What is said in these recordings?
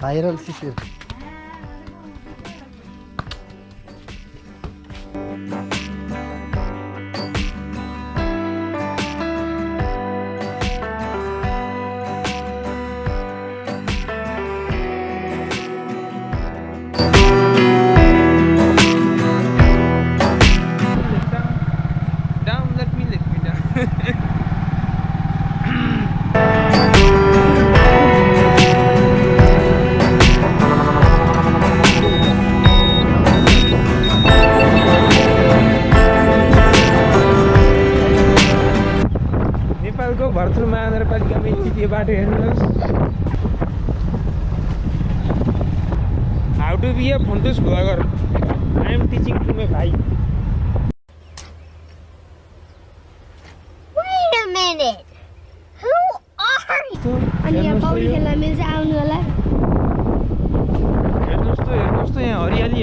Viral शिशिर नेपालको भर्तृ महानगरपालिकामा स्थित यो बाटो हेर्नुहोस् हाउ टु बी ए फोन्टुस vlogger I am teaching to my भाइ Wait a minute. Who are you? अनि यहाँ पौडी खेल्न मिल्छ आउनु होला हेर्नुहोस् त यहाँ हरियाली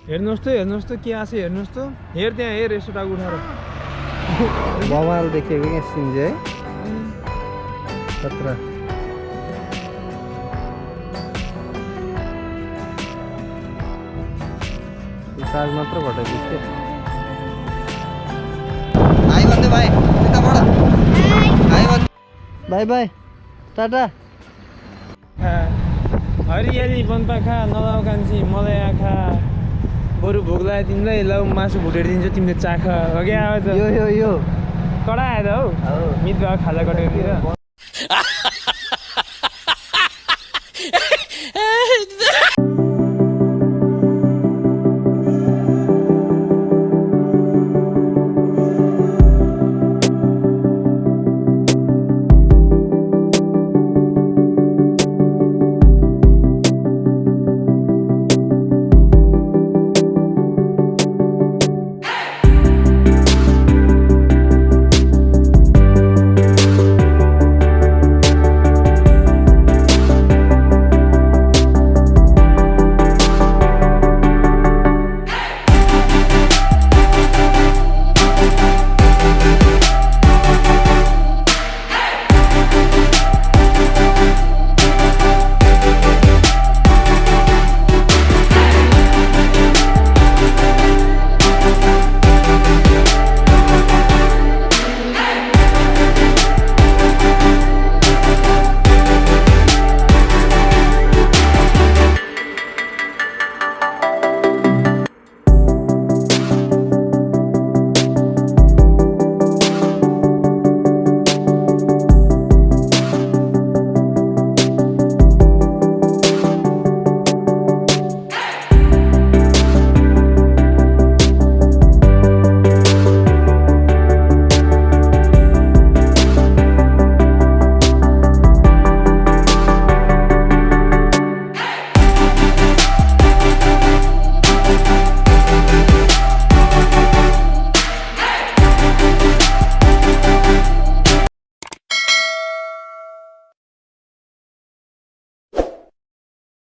हेर्नुहोस् त के आछ हेर्नुहोस् त हेर त्यहाँ हेर यसो टाउको उठाएर बवाल देखेको क्या सिन चाहिँ है खतरा चार्ज मात्र घटाइदिस् क्या हाई भन्दै भाइ यताबाट हाई भन्दै बाई बाई टाटा हरियाली वनपाखा नलाउ कान्छी मलाई आँखा बरु भोक लाग्यो तिमीलाई लौ मासु भुटेर दिन्छु तिमीले चाख हो क्या आवाज यो कडा आयो त हौ मित भयो खाजा कटेर